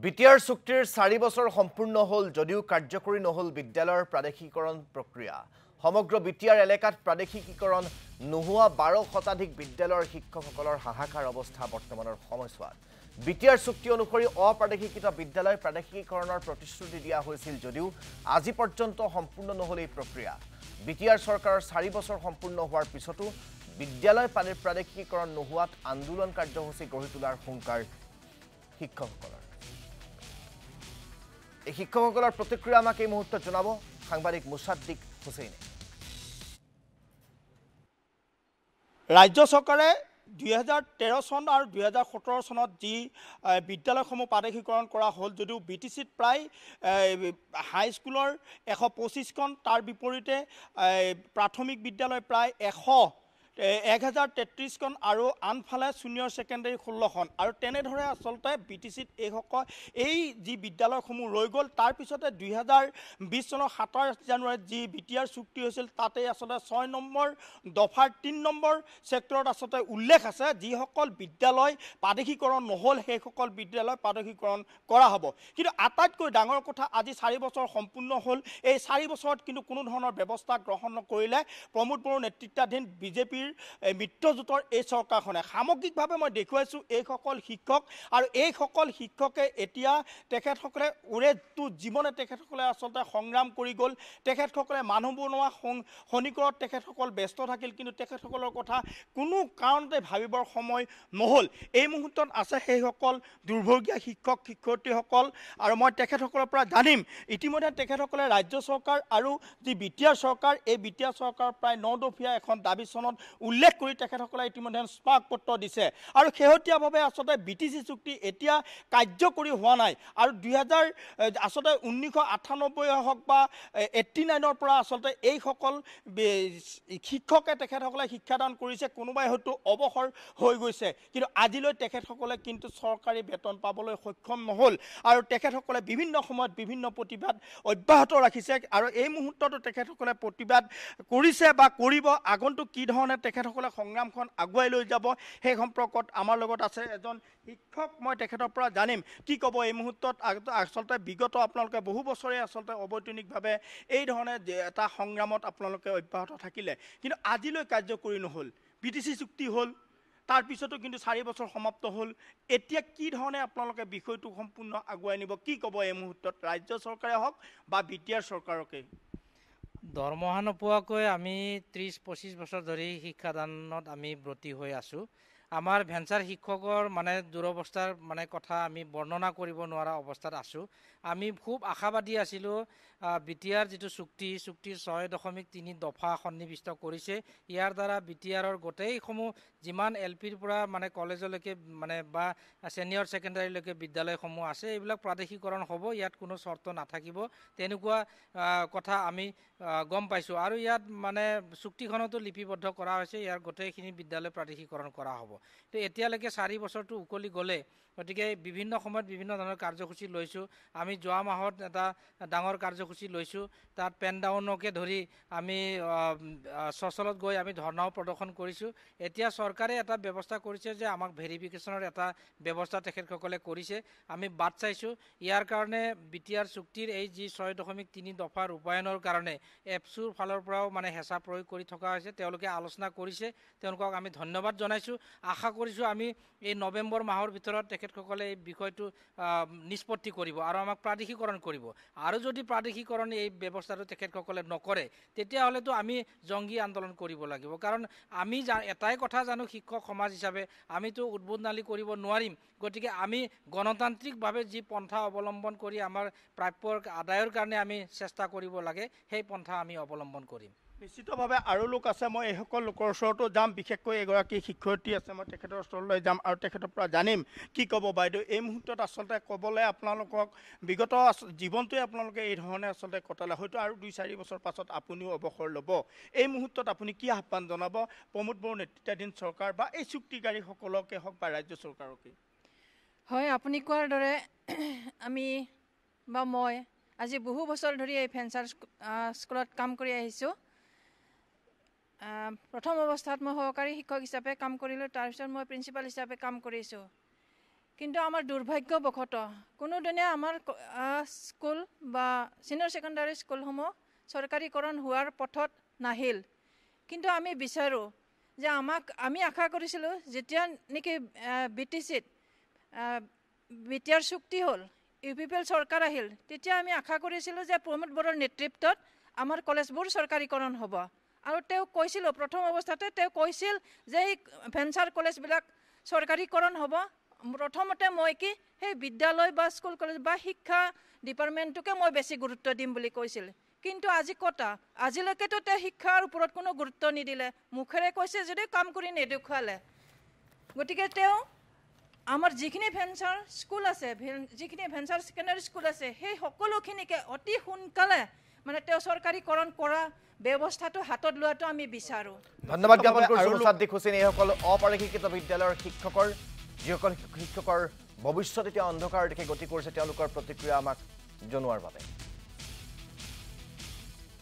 BTR চুক্তিৰ 4 বছৰ সম্পূৰ্ণ হল যদিও কাৰ্যকৰী নহল বিদ্যালয়ৰ প্ৰাদেশিকৰণ প্ৰক্ৰিয়া সমগ্ৰ বিটিআৰ এলেকাত প্ৰাদেশিকীকৰণ নোহোৱা 12 শতাধিক বিদ্যালয়ৰ শিক্ষকসকলৰ হাহাকাৰ অৱস্থা বৰ্তমানৰ সময়ছোৱাত বিটিআৰ চুক্তি অনুসৰি অপ্ৰাদেশিকিত বিদ্যালয় প্ৰাদেশিকীকৰণৰ প্ৰতিশ্ৰুতি দিয়া হৈছিল যদিও আজি পৰ্যন্ত সম্পূৰ্ণ নহল এই প্ৰক্ৰিয়া বিটিআৰ চৰকাৰৰ 4 বছৰ সম্পূৰ্ণ হোৱাৰ পিছতো বিদ্যালয় প্ৰাদেশিকীকৰণ নোহোৱাত আন্দোলন কাৰ্যসূচী গঢ়ি তোলাৰ হুংকাৰ শিক্ষকসকলৰ এই শিক্ষকসকলৰ প্ৰতিক্ৰিয়া আমাক এই মুহূৰ্তত জনাব সাংবাদিক মুছাদ্দিক হুছেইনে ৰাজ্য চৰকাৰে 2013 চন আৰু 2017 চনত যি বিদ্যালয়সমূহ প্ৰাদেশিকৰণ কৰা হ'ল যদিও বিটিচিত প্ৰায় হাইস্কুলৰ 125খন তাৰ বিপৰীতে প্ৰাথমিক বিদ্যালয় প্ৰায় 1033খন আৰু আনফালে জুনিয়ৰ সেকেন্ডাৰী 16খন আৰু তেনেধৰে আসলতে বিটিচিত এই যি বিদ্যালয়সমূহ ৰৈ গ'ল তাৰ পিছতে 2020 চনৰ 27 জানুৱাৰীত যি বিটিআৰ চুক্তি হৈছিল তাতে আসলতে 6 নম্বৰ দফাৰ 3 নম্বৰ সেক্টৰত আসলতে উল্লেখ আছে যিসকল বিদ্যালয় প্ৰাদেশিকৰণ নহল সেইসকল বিদ্যালয় প্ৰাদেশিকৰণ কৰা হ'ব কিন্তু আটাইতকৈ ডাঙৰ কথা আজি 4 বছৰ সম্পূৰ্ণ হ'ল এই 4 বছৰত কিন্তু কোনো ধৰণৰ ব্যৱস্থা গ্ৰহণ নকৰিলে প্ৰমোদ বড়ো নেতৃত্বাধীন বিজেপি মিত্ৰজোঁটৰ এই চৰকাৰখনে সামগ্ৰিকভাৱে মই দেখুৱাইছো এইসকল শিক্ষক আৰু এইসকল শিক্ষকে এতিয়া তেখেতসকলে উৰেটো জীৱনে তেখেতসকলে আসলতে সংগ্ৰাম কৰি গ'ল তেখেতসকলে মানুহ বনোৱা খনিকৰত তেখেতসকল ব্যস্ত থাকিল কিন্তু তেখেতসকলৰ কথা কোনো কাৰণতে ভাবিবৰ সময় নহল এই মুহূৰ্তত আছে সেইসকল দুৰ্ভগীয়া শিক্ষক শিক্ষয়িত্ৰীসকল আৰু মই তেখেতসকলৰ পৰা জানিম ইতিমধ্যে তেখেতসকলে ৰাজ্য চৰকাৰ আৰু যি বিটিআৰ চৰকাৰ এই বিটিআৰ চৰকাৰ প্ৰায় 9 দফীয়া এখন দাবী চনত উল্লেখ কৰি তেখেতসকলে ইতিমধ্যে স্মাৰক পত্ৰ দিছে আৰু শেহতীয়াভাৱে আসলতে বিটিচি চুক্তি এতিয়া কাৰ্যকৰী হোৱা নাই আৰু 1998 হওক বা 89ৰ পৰা আসলতে এইসকল শিক্ষকে তেখেতসকলে শিক্ষাদান কৰিছে কোনোবাই হয়তো অৱসৰ হৈ গৈছে কিন্তু আজিলৈ তেখেতসকলে কিন্তু চৰকাৰী বেতন পাবলৈ সক্ষম নহল আৰু তেখেতসকলে বিভিন্ন সময়ত বিভিন্ন প্ৰতিবাদ অব্যাহত ৰাখিছে আৰু এই মুহূৰ্ততো তেখেতসকলে প্ৰতিবাদ কৰিছে বা কৰিব আগন্তুক কি ধৰণে তেখেতসকলে সংগ্ৰামখন আগুৱাই লৈ যাব সেই সম্পৰ্কত আমাৰ লগত আছে এজন শিক্ষক মই তেখেতৰ পৰা জানিম কি ক'ব এই মুহূৰ্তত আসলতে বিগত আপোনালোকে বহু বছৰে আসলতে অবৈতনিকভাৱে এই ধৰণে এটা সংগ্ৰামত আপোনালোকে অব্যাহত থাকিলে কিন্তু আজিলৈ কাৰ্যকৰী নহল বিটিচি চুক্তি হ'ল তাৰ পিছতো কিন্তু 4 বছৰ সমাপ্ত হ'ল এতিয়া কি ধৰণে আপোনালোকে বিষয়টো সম্পূৰ্ণ আগুৱাই নিব কি ক'ব এই মুহূৰ্তত ৰাজ্য চৰকাৰে হওক বা বিটিআৰ চৰকাৰকে দৰমহা নোপোৱাকৈ আমি 30-25 বছৰ ধৰি শিক্ষাদানত আমি ব্ৰতী হৈ আছো আমাৰ ভেঞ্চাৰ শিক্ষকৰ মানে দুৰৱস্থাৰ মানে কথা আমি বৰ্ণনা কৰিব নোৱাৰা অৱস্থাত আছো আমি খুব আশাবাদী আছিলো বিটিআৰ যেটো চুক্তিৰ 6.3 দফা সন্নিবিষ্ট কৰিছে ইয়াৰ দ্বাৰা বিটিআৰৰ গোটেইসমূহ যিমান এলপিৰ পৰা মানে কলেজলৈকে মানে বা সিনিয়ৰ সেকেন্ডাৰীলৈকে বিদ্যালয়সমূহ আছে এইবিলাক প্ৰাদেশিকৰণ হ'ব ইয়াত কোনো শৰ্ত নাথাকিব তেনেকুৱা কথা আমি গম পাইছো আৰু ইয়াত মানে চুক্তিখনতো লিপিবদ্ধ কৰা হৈছে ইয়াৰ গোটেইখিনি বিদ্যালয় প্ৰাদেশিকৰণ কৰা হ'ব তো এতিয়ালৈকে 4 বছৰটো উকলি গলে গতিকে বিভিন্ন সময়ত বিভিন্ন ধৰণৰ কাৰ্যসূচী লৈছো আমি যোৱা মাহত এটা ডাঙৰ কাৰ্যসূচী লৈছো তাত পেন ডাউনকে ধৰি আমি সচলত গৈ আমি ধৰ্ণাও প্ৰদৰ্শন কৰিছো এতিয়া চৰকাৰে এটা ব্যৱস্থা কৰিছে যে আমাক ভেৰিফিকেশনৰ এটা ব্যৱস্থা তেখেতসকলে কৰিছে আমি বাট চাইছো ইয়াৰ কাৰণে বিটিআৰ চুক্তিৰ এই যি 6.3 দফা ৰূপায়ণৰ কাৰণে এপছুৰ ফালৰ পৰাও মানে হেঁচা প্ৰয়োগ কৰি থকা হৈছে তেওঁলোকে আলোচনা কৰিছে তেওঁলোকক আমি ধন্যবাদ জনাইছো আশা কৰিছো আমি এই নৱেম্বৰ মাহৰ ভিতৰত তেখেতসকলে এই বিষয়টো নিষ্পত্তি কৰিব আৰু আমাক প্ৰাদেশিকৰণ কৰিব আৰু যদি প্ৰাদেশিকৰণ এই ব্যৱস্থাটো তেখেতসকলে নকৰে তেতিয়া হলেতো আমি জংগী আন্দোলন কৰিব লাগিব কাৰণ আমি এটাই কথা জানো শিক্ষক সমাজ হিচাপে আমিতো উদ্বোধনালি কৰিব নোৱাৰিম গতিকে আমি গণতান্ত্ৰিকভাৱে যি পন্থা অৱলম্বন কৰি আমাৰ প্ৰাপ্যৰ আদায়ৰ কাৰণে আমি চেষ্টা কৰিব লাগে সেই পন্থা আমি অৱলম্বন কৰিম নিশ্চিতভাৱে আৰু লোক আছে মই এইসকল লোকৰ ওচৰতো যাম বিশেষকৈ এগৰাকী শিক্ষয়িত্ৰী আছে মই তেখেতৰ ওচৰলৈ যাম আৰু তেখেতৰ পৰা জানিম কি ক'ব বাইদেউ এই মুহূৰ্তত আসলতে ক'বলৈ আপোনালোকক বিগত জীৱনটোৱে আপোনালোকে এই ধৰণে আসলতে কটালে হয়তো আৰু 2-4 বছৰ পাছত আপুনিও অৱসৰ ল'ব এই মুহূৰ্তত আপুনি কি আহ্বান জনাব প্ৰমোদ বড়ো নেতৃত্বাধীন চৰকাৰ বা এই চুক্তিকাৰীসকলকে হওক বা ৰাজ্য চৰকাৰকে হয় আপুনি কোৱাৰ দৰে আমি বা মই আজি বহু বছৰ ধৰি এই ভেঞ্চাৰ স্কুলত কাম কৰি আহিছো প্ৰথম অৱস্থাত মই সহকাৰী শিক্ষক হিচাপে কাম কৰিলো তাৰ পিছত মই প্ৰিন্সিপাল হিচাপে কাম কৰিছো কিন্তু আমাৰ দুৰ্ভাগ্যবশতঃ কোনোদিনে আমাৰ স্কুল বা ছিনিয়ৰ ছেকেণ্ডাৰী স্কুলসমূহ চৰকাৰীকৰণ হোৱাৰ পথত নাহিল কিন্তু আমি বিচাৰোঁ যে আমি আশা কৰিছিলোঁ যেতিয়া নেকি BTCত বিটিআৰ চুক্তি হ'ল UPPL চৰকাৰ আহিল তেতিয়া আমি আশা কৰিছিলোঁ যে প্ৰমোদ বড়োৰ নেতৃত্বত আমাৰ কলেজবোৰ চৰকাৰীকৰণ হ'ব আৰু তেওঁ কৈছিল প্ৰথম অৱস্থাতে তেওঁ কৈছিল যে এই ভেঞ্চাৰ কলেজবিলাক চৰকাৰীকৰণ হ'ব প্ৰথমতে মই কি সেই বিদ্যালয় বা স্কুল কলেজ বা শিক্ষা ডিপাৰ্টমেণ্টটোকে মই বেছি গুৰুত্ব দিম বুলি কৈছিল কিন্তু আজি কথা আজিলৈকেতো তেওঁ শিক্ষাৰ ওপৰত কোনো গুৰুত্ব নিদিলে মুখেৰে কৈছে যদি কাম কৰি নেদেখুৱালে গতিকে তেওঁ আমাৰ যিখিনি ভেঞ্চাৰ স্কুল আছে যিখিনি ভেঞ্চাৰ ছেকেণ্ডাৰী স্কুল আছে সেই সকলোখিনিকে অতি সোনকালে মানে তেওঁ চৰকাৰীকৰণ কৰা ব্যৱস্থাটো হাতত লোৱাটো আমি বিচাৰোঁ ধন্যবাদ জ্ঞাপন কৰিছোঁ মুছাদ্দিক হুছেইন এইসকল অপৰিশিক্ষিত বিদ্যালয়ৰ শিক্ষকৰ যিসকল শিক্ষকৰ ভৱিষ্যত এতিয়া অন্ধকাৰ দিশে গতি কৰিছে তেওঁলোকৰ প্ৰতিক্ৰিয়া আমাক জনোৱাৰ বাবে